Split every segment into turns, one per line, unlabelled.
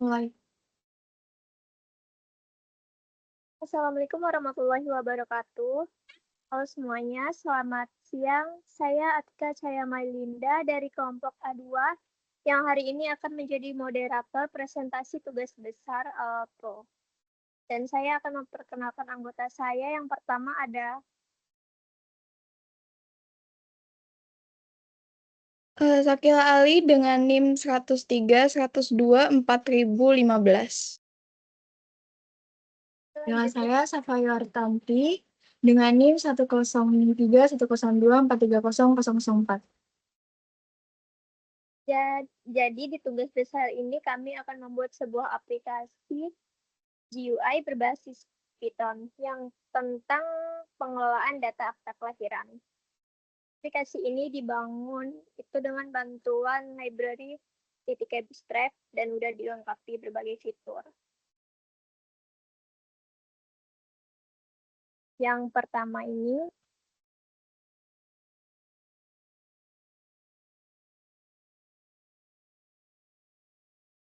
Mulai.
Assalamualaikum warahmatullahi wabarakatuh. Halo semuanya, selamat siang. Saya Atika Cahaya Mailinda dari kelompok A2 yang hari ini akan menjadi moderator presentasi tugas besar Pro. Dan saya akan memperkenalkan anggota saya. Yang pertama ada
Sakila Ali dengan NIM 103, 102, 4015. Dengan saya Safaya Artanti dengan NIM 103, 102, 430, 004.
jadi di tugas besar ini kami akan membuat sebuah aplikasi GUI berbasis Python yang tentang pengelolaan data akta kelahiran. Aplikasi ini dibangun itu dengan bantuan library Bootstrap dan udah dilengkapi berbagai fitur. Yang pertama ini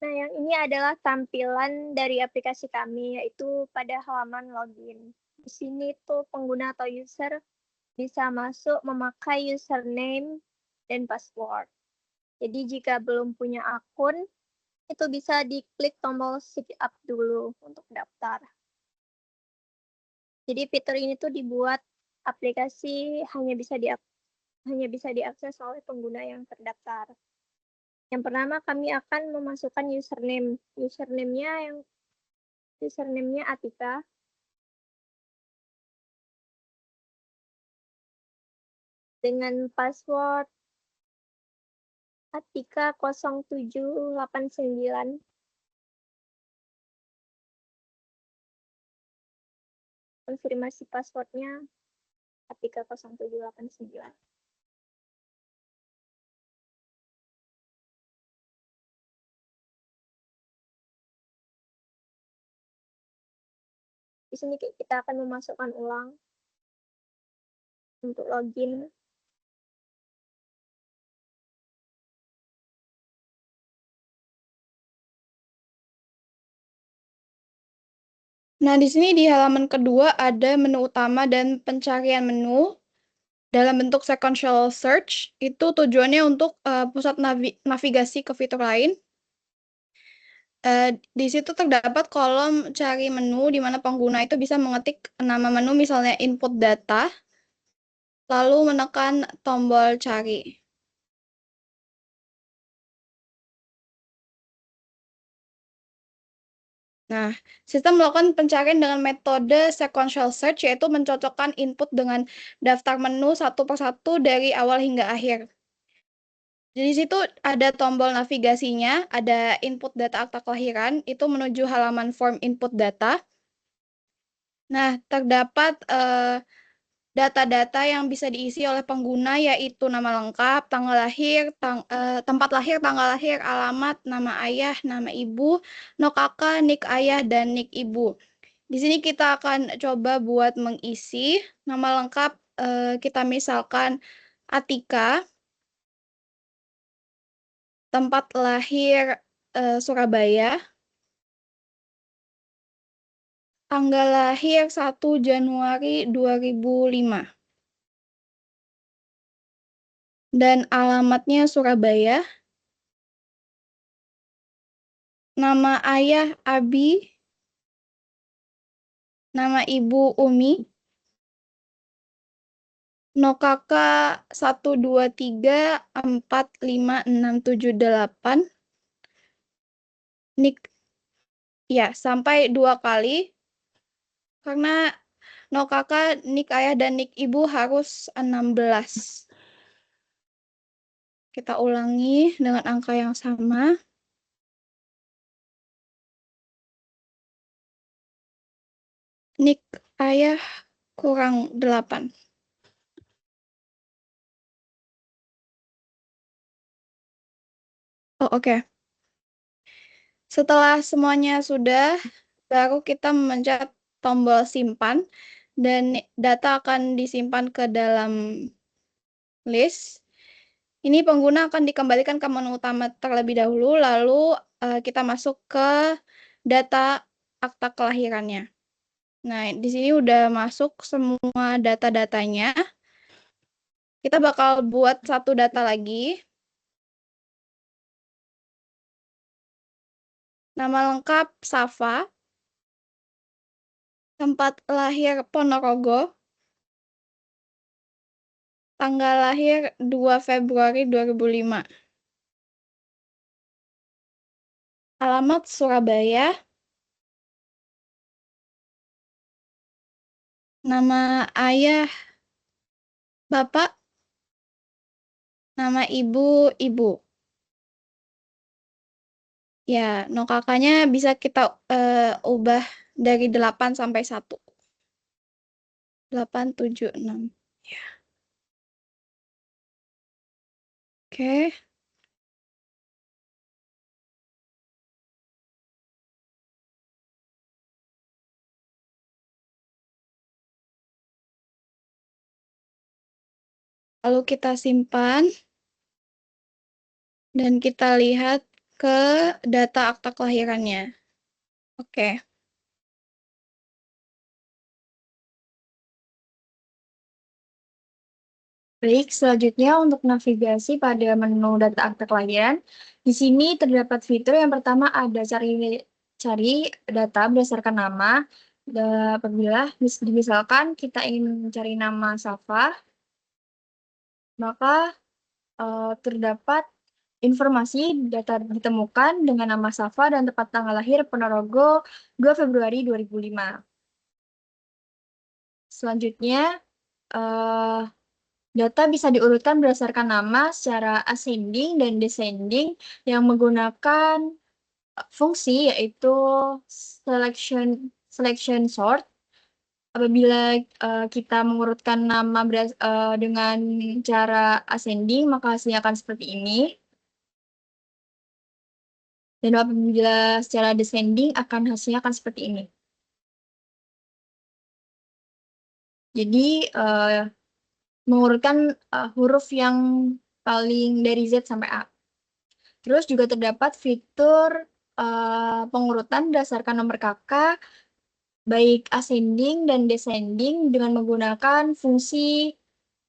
Nah, yang ini adalah tampilan dari aplikasi kami, yaitu pada halaman login. Di sini tuh pengguna atau user bisa masuk memakai username dan password. Jadi jika belum punya akun, itu bisa diklik tombol sign up dulu untuk daftar. Jadi fitur ini tuh dibuat aplikasi hanya bisa diakses oleh pengguna yang terdaftar. Yang pertama kami akan memasukkan username. Username-nya Atika. Dengan password Atika 0789. Konfirmasi passwordnya Atika 0789. Di sini kita akan memasukkan ulang untuk login.
Nah, di sini di halaman kedua ada menu utama dan pencarian menu dalam bentuk sequential search. Itu tujuannya untuk pusat navigasi ke fitur lain. Di situ terdapat kolom cari menu di mana pengguna itu bisa mengetik nama menu misalnya input data, lalu menekan tombol cari. Nah, sistem melakukan pencarian dengan metode sequential search, yaitu mencocokkan input dengan daftar menu satu persatu dari awal hingga akhir. Di situ ada tombol navigasinya, ada input data akta kelahiran, itu menuju halaman form input data. Nah, terdapat data-data yang bisa diisi oleh pengguna, yaitu nama lengkap, tanggal lahir, tempat lahir, tanggal lahir, alamat, nama ayah, nama ibu, no kakak, nik ayah, dan nik ibu. Di sini kita akan coba buat mengisi nama lengkap, kita misalkan Atika, tempat lahir Surabaya, tanggal lahir 1 Januari 2005, dan alamatnya Surabaya, nama ayah Abi, nama ibu Umi, no kakak 1234568, nik ya sampai 2 kali karena no kakak, nik ayah, dan nik ibu harus 16. Kita ulangi dengan angka yang sama. Nik ayah kurang 8. Oh, oke. Setelah semuanya sudah, baru kita memencet tombol simpan, dan data akan disimpan ke dalam list. Ini pengguna akan dikembalikan ke menu utama terlebih dahulu, lalu kita masuk ke data akta kelahirannya. Nah, di sini udah masuk semua data-datanya. Kita bakal buat satu data lagi. Nama lengkap Safa. Tempat lahir Ponorogo. Tanggal lahir 2 Februari 2005. Alamat Surabaya. Nama ayah Bapak. Nama ibu Ibu. Ya, no kakaknya bisa kita ubah dari 8 sampai 1. 8, 7, 6. Ya. Oke. Lalu kita simpan. Dan kita lihat ke data akta kelahirannya. Oke. Baik, selanjutnya untuk navigasi pada menu data akta kelahiran, di sini terdapat fitur yang pertama ada cari data berdasarkan nama. Apabila misalkan kita ingin mencari nama Safa, maka terdapat informasi data ditemukan dengan nama Safa dan tepat tanggal lahir Ponorogo 2 Februari 2005. Selanjutnya, data bisa diurutkan berdasarkan nama secara ascending dan descending yang menggunakan fungsi yaitu selection sort. Apabila kita mengurutkan nama dengan cara ascending, maka hasilnya akan seperti ini. Dan apabila secara descending, hasilnya akan seperti ini. Jadi, mengurutkan huruf yang paling dari Z sampai A. Terus juga terdapat fitur pengurutan berdasarkan nomor kakak, baik ascending dan descending dengan menggunakan fungsi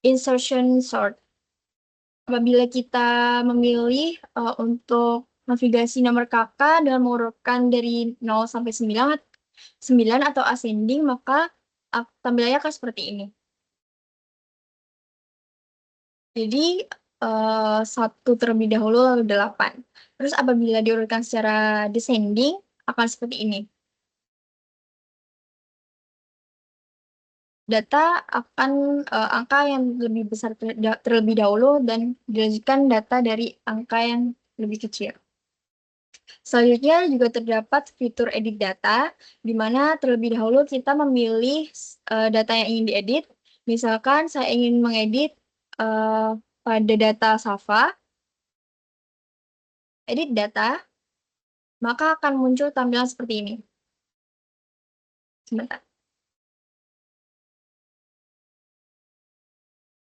insertion sort. Apabila kita memilih untuk navigasi nomor kakak dengan mengurutkan dari 0 sampai 9 atau ascending, maka tampilannya akan seperti ini. Jadi, 1 terlebih dahulu lalu 8. Terus apabila diurutkan secara descending, akan seperti ini. Data akan angka yang lebih besar terlebih dahulu dan dilanjutkan data dari angka yang lebih kecil. Selanjutnya juga terdapat fitur edit data, di mana terlebih dahulu kita memilih data yang ingin diedit. Misalkan saya ingin mengedit pada data Safa, edit data, maka akan muncul tampilan seperti ini. Sebentar.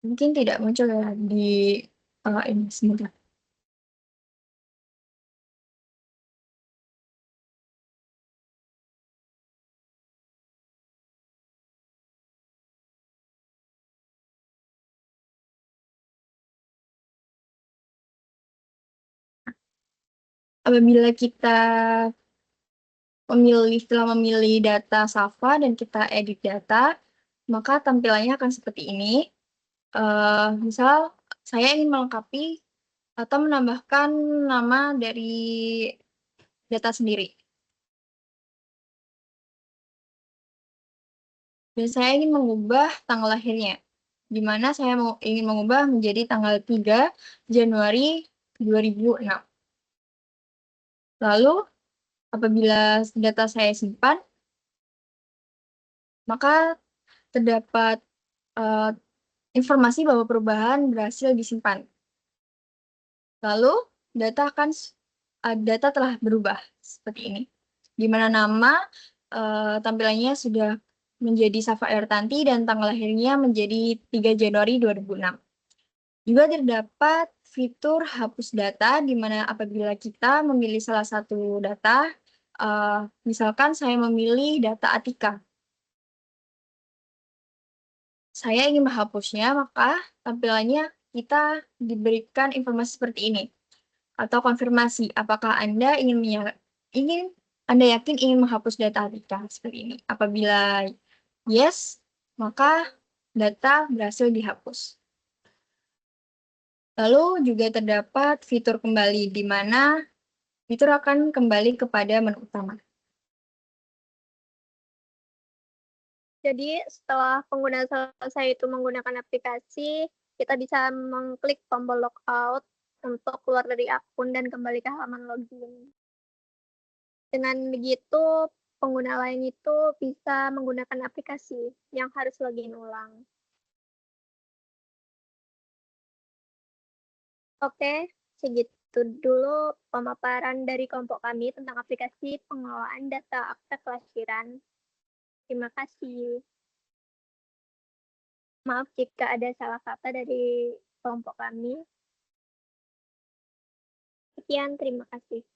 Mungkin tidak muncul ya di ini sebentar. Apabila kita setelah memilih data Safa dan kita edit data, maka tampilannya akan seperti ini. Misal saya ingin melengkapi atau menambahkan nama dari data sendiri. Dan saya ingin mengubah tanggal lahirnya, di mana saya ingin mengubah menjadi tanggal 3 Januari 2006. Lalu, apabila data saya simpan, maka terdapat informasi bahwa perubahan berhasil disimpan. Lalu, data telah berubah seperti ini, di mana nama tampilannya sudah menjadi Safa Airtanti dan tanggal lahirnya menjadi 3 Januari 2006.
Juga terdapat fitur hapus data, di mana apabila kita memilih salah satu data, misalkan saya memilih data Atika. Saya ingin menghapusnya, maka tampilannya kita diberikan informasi seperti ini. Atau konfirmasi, apakah Anda Anda yakin ingin menghapus data Atika seperti ini. Apabila yes, maka data berhasil dihapus. Lalu juga terdapat fitur kembali, di mana fitur akan kembali kepada menu utama.
Jadi setelah pengguna selesai itu menggunakan aplikasi, kita bisa mengklik tombol logout untuk keluar dari akun dan kembali ke halaman login. Dengan begitu, pengguna lain itu bisa menggunakan aplikasi yang harus login ulang. Oke, segitu dulu pemaparan dari kelompok kami tentang aplikasi pengelolaan data akta kelahiran. Terima kasih. Maaf jika ada salah kata dari kelompok kami. Sekian, terima kasih.